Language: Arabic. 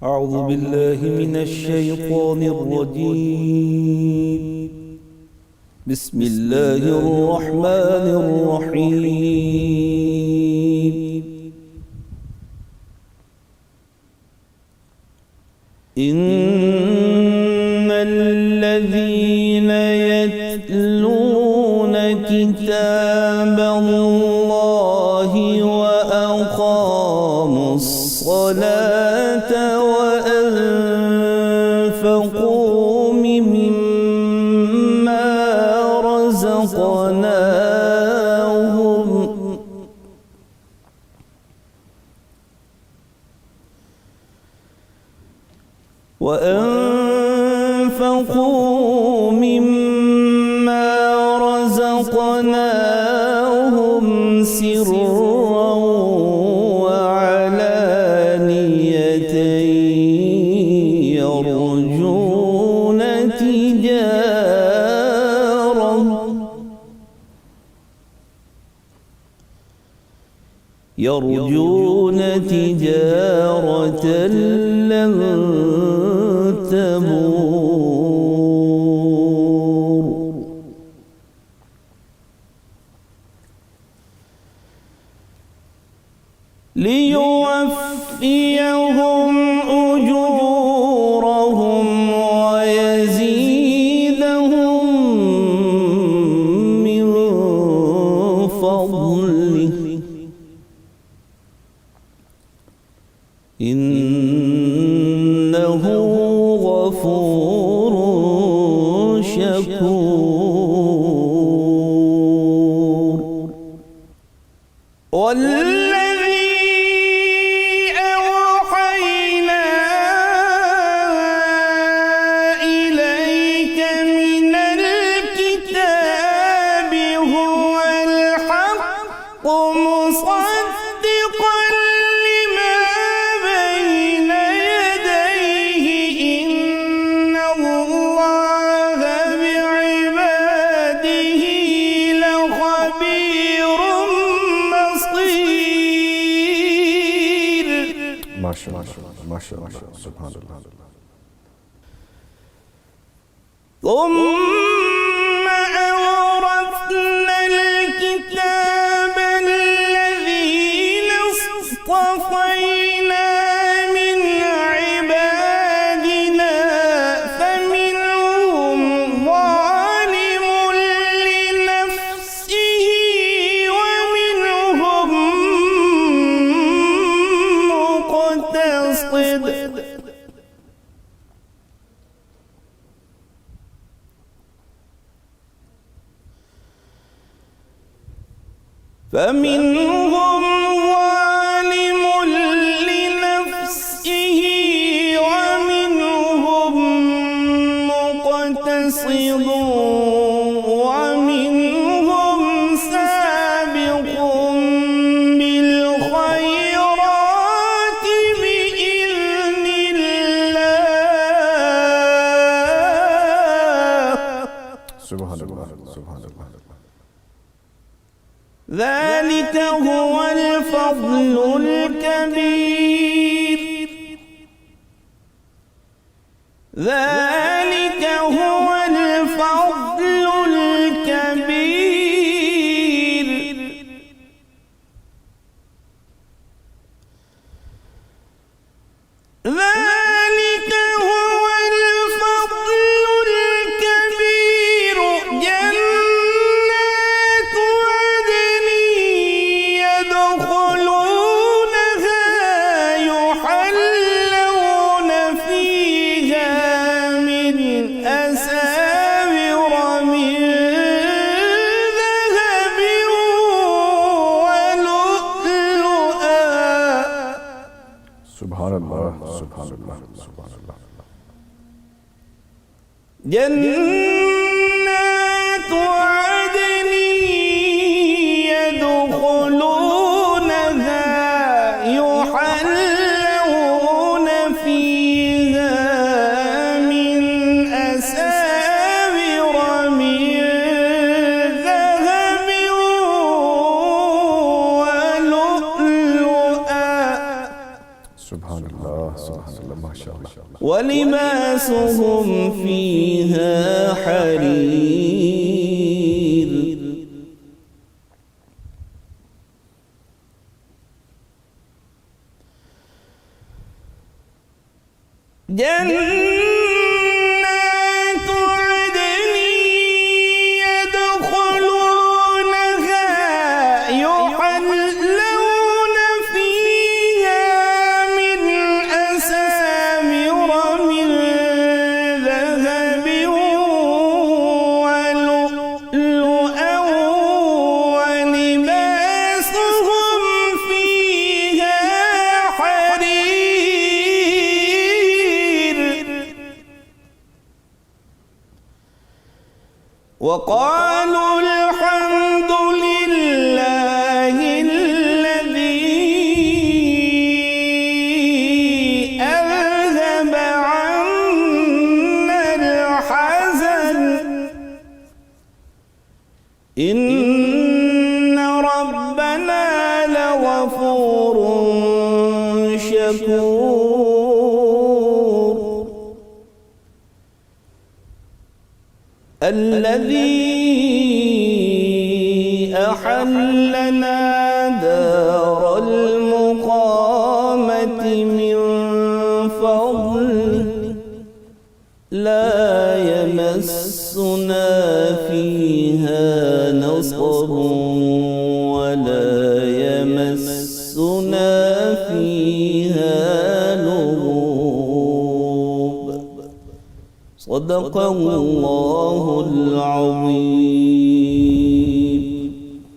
أعوذ بالله من الشيطان الرجيم. بسم الله الرحمن الرحيم. إن الذين يتلون كتاب الله وأقاموا الصلاة وأنفقوا مما رزقناهم سرا وعلانية يرجون تجارة لن تبور. ليوفيهم أجورهم ويزيدهم من فضله إنه غفور شكور. والذي أوحينا إليك من الكتاب هو الحق مصدقا لما بين يديه إن الله بعباده لخبير بصير. ما شاء الله ما شاء الله سبحان الله. ثم أورثنا الكتاب الذين اصطفينا من عبادنا فمنهم ظالم لنفسه ومنهم مقتصد فمنهم ظالم لنفسه ومنهم مقتصد ومنهم سابق بالخيرات بإذن الله. سبحان الله سبحان الله. ذلك هو الفضل الكبير. ذلك هو الفضل الكبير. ذلك هو الفضل الكبير. جنات عدن يدخلونها يحلون فيها من أساور من ذهب ولؤلؤا. سبحان الله سبحان الله سبحان الله. جنات عدن يدخلونها يحلون فيها من أساور من ذهب ولؤلؤا. سبحان الله سبحان الله ما شاء الله. ولباسهم فيها حرير. جنات عدن يدخلونها يحلون فيها من أساور من ذهب ولؤلؤا ولباسهم فيها حرير. وقالوا الحمد لله الذي أذهب عنا الحزن إن ربنا لغفور شكور. الذي أحلنا دار المقامة من فضله لا يمسنا فيها نصب ولا يمسنا فيها لغوب. صدق الله العظيم.